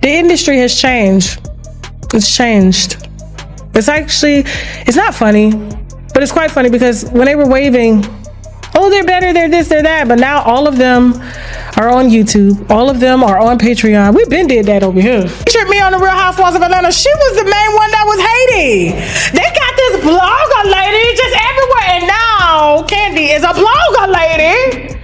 The industry has changed. It's changed. It's not funny, but it's quite funny because when they were waving, oh, they're better, they're this, they're that, but now all of them are on YouTube. All of them are on Patreon. We've been did that over here. Featured me on the Real Housewives of Atlanta. She was the main one that was hating. They got this blogger lady just everywhere, and now Kandi is a blogger lady.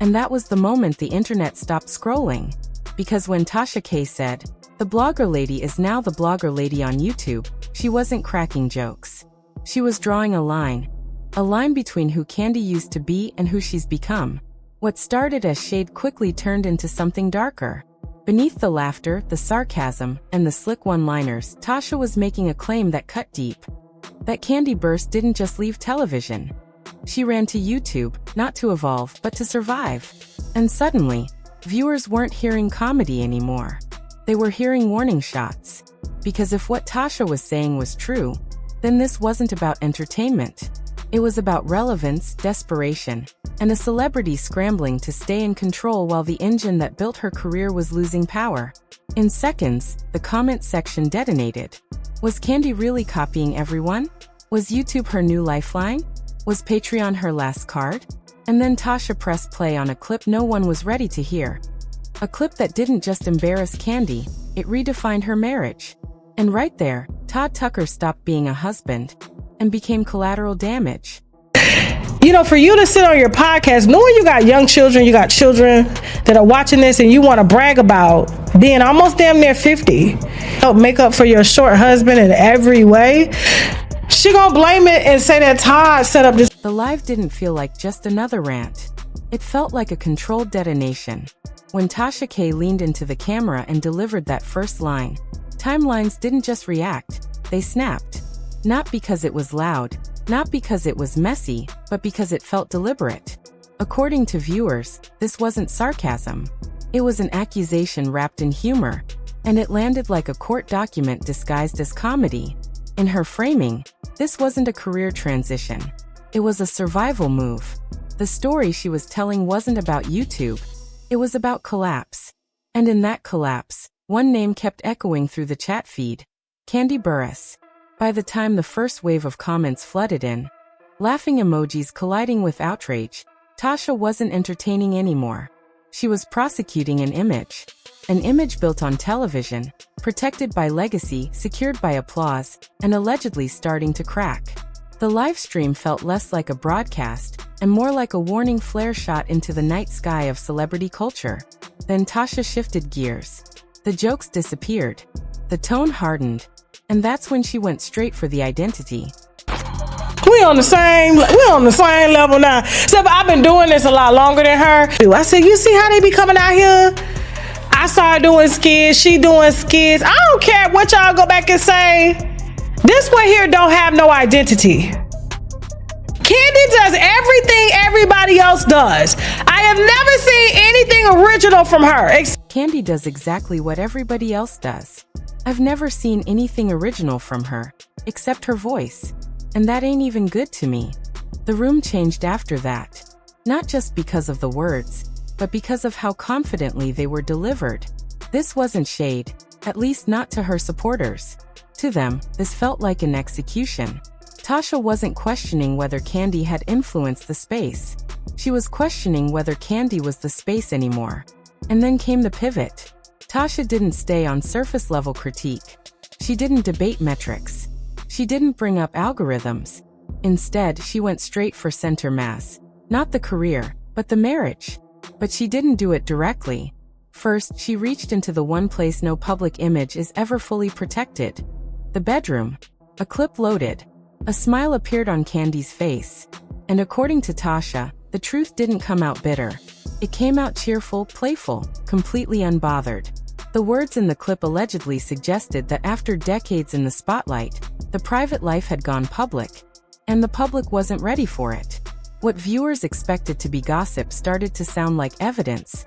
And that was the moment the internet stopped scrolling. Because when Tasha K said, "The blogger lady is now the blogger lady on YouTube," she wasn't cracking jokes. She was drawing a line between who Kandi used to be and who she's become. What started as shade quickly turned into something darker. Beneath the laughter, the sarcasm, and the slick one-liners, Tasha was making a claim that cut deep. That Kandi Burruss didn't just leave television. She ran to YouTube, not to evolve, but to survive. And suddenly, viewers weren't hearing comedy anymore. They were hearing warning shots. Because if what Tasha was saying was true, then this wasn't about entertainment. It was about relevance, desperation, and a celebrity scrambling to stay in control while the engine that built her career was losing power. In seconds, the comment section detonated. Was Kandi really copying everyone? Was YouTube her new lifeline? Was Patreon her last card? And then Tasha pressed play on a clip no one was ready to hear. A clip that didn't just embarrass Kandi, it redefined her marriage. And right there, Todd Tucker stopped being a husband and became collateral damage. You know, for you to sit on your podcast, knowing you got young children, you got children that are watching this and you want to brag about being almost damn near 50, help make up for your short husband in every way, she gonna blame it and say that Todd set up this. The live didn't feel like just another rant. It felt like a controlled detonation. When Tasha K leaned into the camera and delivered that first line, timelines didn't just react, they snapped. Not because it was loud, not because it was messy, but because it felt deliberate. According to viewers, this wasn't sarcasm. It was an accusation wrapped in humor, and it landed like a court document disguised as comedy. In her framing, this wasn't a career transition. It was a survival move. The story she was telling wasn't about YouTube. It was about collapse. And in that collapse, one name kept echoing through the chat feed: Kandi Burruss. By the time the first wave of comments flooded in, laughing emojis colliding with outrage, Tasha wasn't entertaining anymore. She was prosecuting an image built on television, protected by legacy, secured by applause, and allegedly starting to crack. The live stream felt less like a broadcast and more like a warning flare shot into the night sky of celebrity culture. Then Tasha shifted gears. The jokes disappeared. The tone hardened. And that's when she went straight for the identity. We on the same level now. So I've been doing this a lot longer than her. I said, you see how they be coming out here? I started doing skits, she doing skits. I don't care what y'all go back and say. This one here don't have no identity. Kandi does everything everybody else does. I have never seen anything original from her. Kandi does exactly what everybody else does. I've never seen anything original from her, except her voice. And that ain't even good to me. The room changed after that. Not just because of the words, but because of how confidently they were delivered. This wasn't shade, at least not to her supporters. To them, this felt like an execution. Tasha wasn't questioning whether Kandi had influenced the space. She was questioning whether Kandi was the space anymore. And then came the pivot. Tasha didn't stay on surface-level critique. She didn't debate metrics. She didn't bring up algorithms. Instead, she went straight for center mass. Not the career, but the marriage. But she didn't do it directly. First, she reached into the one place no public image is ever fully protected. The bedroom. A clip loaded. A smile appeared on Kandi's face. And according to Tasha, the truth didn't come out bitter. It came out cheerful, playful, completely unbothered. The words in the clip allegedly suggested that after decades in the spotlight, the private life had gone public, and the public wasn't ready for it. What viewers expected to be gossip started to sound like evidence.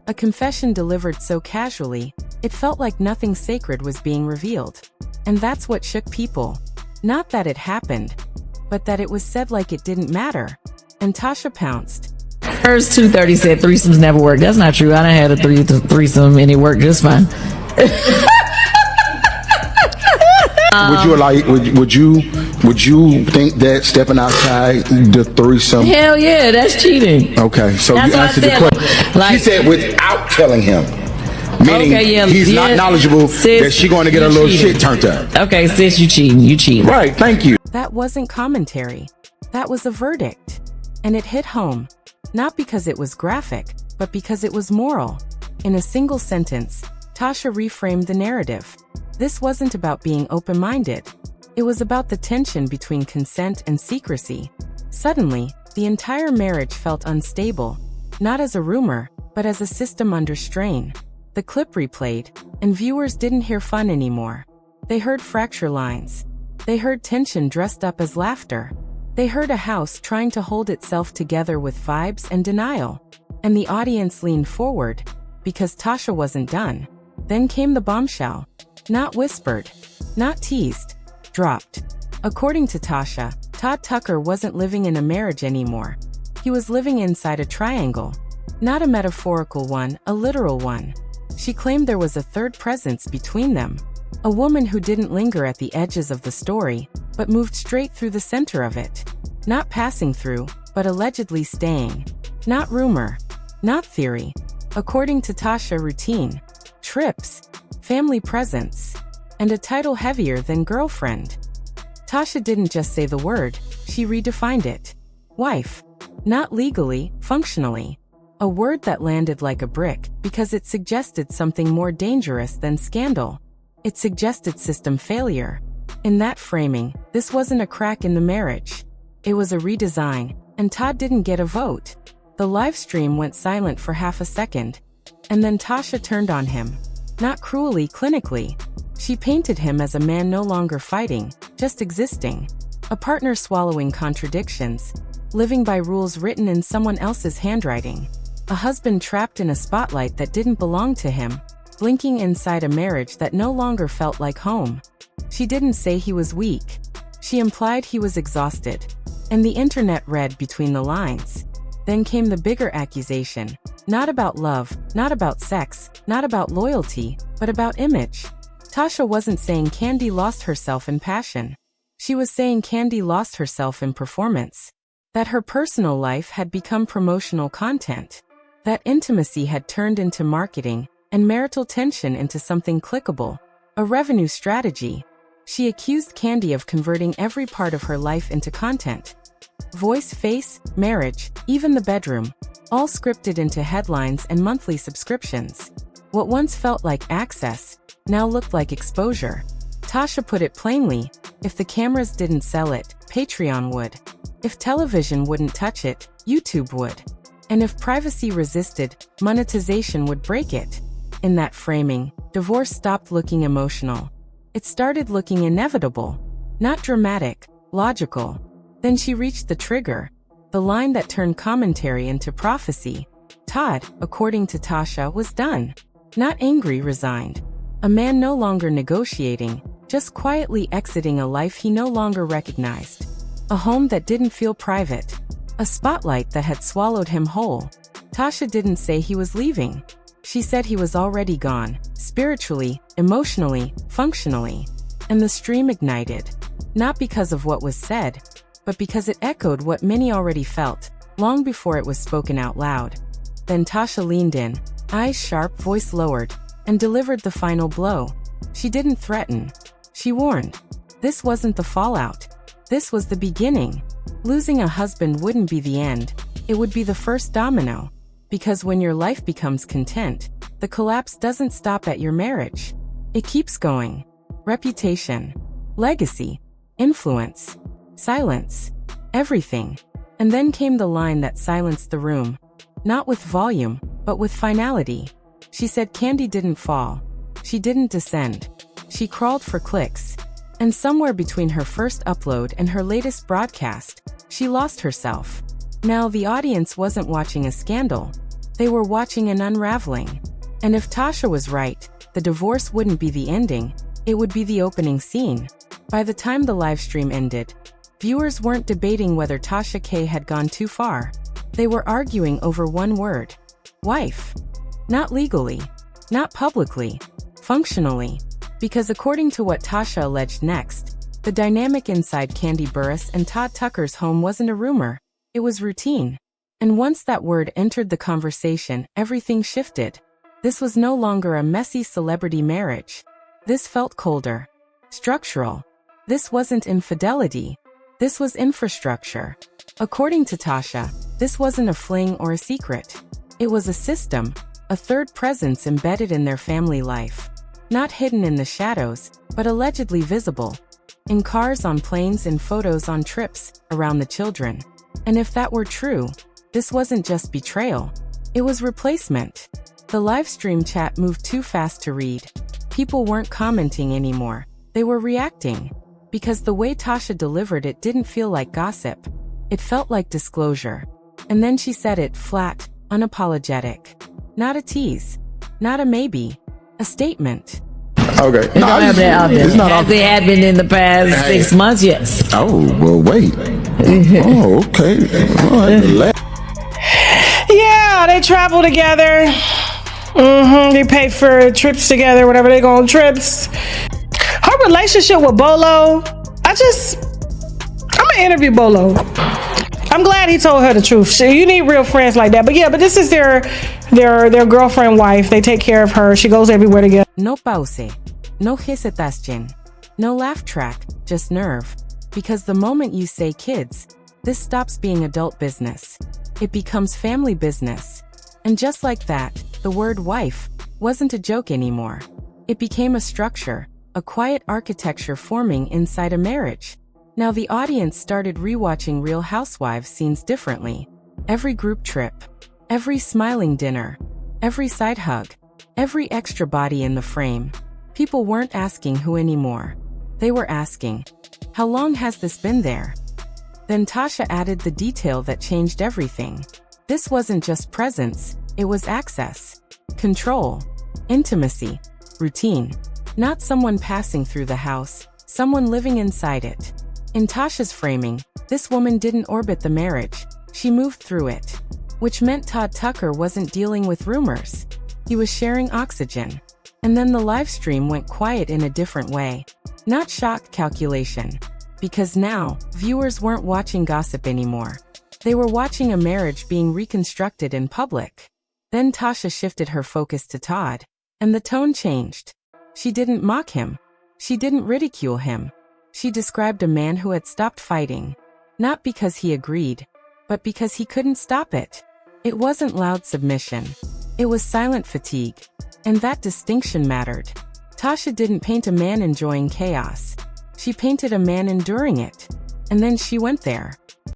A confession delivered so casually, it felt like nothing sacred was being revealed. And that's what shook people. Not that it happened, but that it was said like it didn't matter. And Tasha pounced. First 230 said threesomes never work. That's not true. I done had a threesome and it worked just fine. Would you think that stepping outside the threesome? Hell yeah, that's cheating. Okay, so That's you answered the question. like, she said without telling him. Meaning he's not knowledgeable that she's going to get her little shit turned up. Okay, sis, you cheating. Right, thank you. That wasn't commentary. That was a verdict. And it hit home. Not because it was graphic, but because it was moral. In a single sentence, Tasha reframed the narrative. This wasn't about being open-minded. It was about the tension between consent and secrecy. Suddenly, the entire marriage felt unstable, not as a rumor, but as a system under strain. The clip replayed, and viewers didn't hear fun anymore. They heard fracture lines. They heard tension dressed up as laughter. They heard a house trying to hold itself together with vibes and denial. And the audience leaned forward, because Tasha wasn't done. Then came the bombshell. Not whispered, not teased, dropped. According to Tasha, Todd Tucker wasn't living in a marriage anymore. He was living inside a triangle. Not a metaphorical one, a literal one. She claimed there was a third presence between them. A woman who didn't linger at the edges of the story, but moved straight through the center of it. Not passing through, but allegedly staying. Not rumor. Not theory. According to Tasha, routine. Trips. Family presence. And a title heavier than girlfriend. Tasha didn't just say the word, she redefined it. Wife. Not legally, functionally. A word that landed like a brick because it suggested something more dangerous than scandal. It suggested system failure. In that framing, this wasn't a crack in the marriage. It was a redesign, and Todd didn't get a vote. The live stream went silent for half a second. And then Tasha turned on him. Not cruelly, clinically. She painted him as a man no longer fighting, just existing. A partner swallowing contradictions. Living by rules written in someone else's handwriting. A husband trapped in a spotlight that didn't belong to him, blinking inside a marriage that no longer felt like home. She didn't say he was weak. She implied he was exhausted. And the internet read between the lines. Then came the bigger accusation. Not about love, not about sex, not about loyalty, but about image. Tasha wasn't saying Kandi lost herself in passion. She was saying Kandi lost herself in performance. That her personal life had become promotional content. That intimacy had turned into marketing, and marital tension into something clickable. A revenue strategy. She accused Kandi of converting every part of her life into content. Voice, face, marriage, even the bedroom. All scripted into headlines and monthly subscriptions. What once felt like access, now looked like exposure. Tasha put it plainly, if the cameras didn't sell it, Patreon would. If television wouldn't touch it, YouTube would. And if privacy resisted, monetization would break it. In that framing, divorce stopped looking emotional. It started looking inevitable. Not dramatic, logical. Then she reached the trigger. The line that turned commentary into prophecy. Todd, according to Tasha, was done. Not angry, resigned. A man no longer negotiating, just quietly exiting a life he no longer recognized. A home that didn't feel private. A spotlight that had swallowed him whole. Tasha didn't say he was leaving. She said he was already gone, spiritually, emotionally, functionally. And the stream ignited. Not because of what was said, but because it echoed what many already felt, long before it was spoken out loud. Then Tasha leaned in, eyes sharp, voice lowered, and delivered the final blow. She didn't threaten. She warned. This wasn't the fallout. This was the beginning. Losing a husband wouldn't be the end. It would be the first domino. Because when your life becomes content, the collapse doesn't stop at your marriage. It keeps going. Reputation, legacy, influence, silence, everything. And then came the line that silenced the room. Not with volume, but with finality. She said Kandi didn't fall. She didn't descend. She crawled for clicks. And somewhere between her first upload and her latest broadcast, she lost herself. Now the audience wasn't watching a scandal. They were watching an unraveling. And if Tasha was right, the divorce wouldn't be the ending, it would be the opening scene. By the time the live stream ended, viewers weren't debating whether Tasha K had gone too far. They were arguing over one word. Wife. Not legally. Not publicly. Functionally. Because according to what Tasha alleged next, the dynamic inside Kandi Burruss and Todd Tucker's home wasn't a rumor, it was routine. And once that word entered the conversation, everything shifted. This was no longer a messy celebrity marriage. This felt colder. Structural. This wasn't infidelity. This was infrastructure. According to Tasha, this wasn't a fling or a secret. It was a system, a third presence embedded in their family life. Not hidden in the shadows, but allegedly visible. In cars, on planes, in photos, on trips, around the children. And if that were true, this wasn't just betrayal. It was replacement. The live stream chat moved too fast to read. People weren't commenting anymore. They were reacting. Because the way Tasha delivered it didn't feel like gossip. It felt like disclosure. And then she said it flat, unapologetic. Not a tease. Not a maybe. A statement. Okay. They don't have that out there. As they had been in the past 6 months, yes. Oh, well, wait. Oh, okay. All right. Yeah, they travel together. They pay for trips together, whatever they go on trips. Her relationship with Bolo, I'm gonna interview Bolo. I'm glad he told her the truth. You need real friends like that. But yeah, but this is their girlfriend wife. They take care of her. She goes everywhere together. No pause, no hesitation, no laugh track, just nerve. Because the moment you say kids, this stops being adult business. It becomes family business. And just like that, the word wife wasn't a joke anymore. It became a structure, a quiet architecture forming inside a marriage. Now the audience started rewatching Real Housewives scenes differently. Every group trip, every smiling dinner, every side hug, every extra body in the frame. People weren't asking who anymore. They were asking, how long has this been there? Then Tasha added the detail that changed everything. This wasn't just presence, it was access, control, intimacy, routine. Not someone passing through the house, someone living inside it. In Tasha's framing, this woman didn't orbit the marriage, she moved through it. Which meant Todd Tucker wasn't dealing with rumors. He was sharing oxygen. And then the live stream went quiet in a different way. Not shock, calculation. Because now, viewers weren't watching gossip anymore. They were watching a marriage being reconstructed in public. Then Tasha shifted her focus to Todd. And the tone changed. She didn't mock him. She didn't ridicule him. She described a man who had stopped fighting. Not because he agreed, but because he couldn't stop it. It wasn't loud submission. It was silent fatigue. And that distinction mattered. Tasha didn't paint a man enjoying chaos. She painted a man enduring it. And then she went there.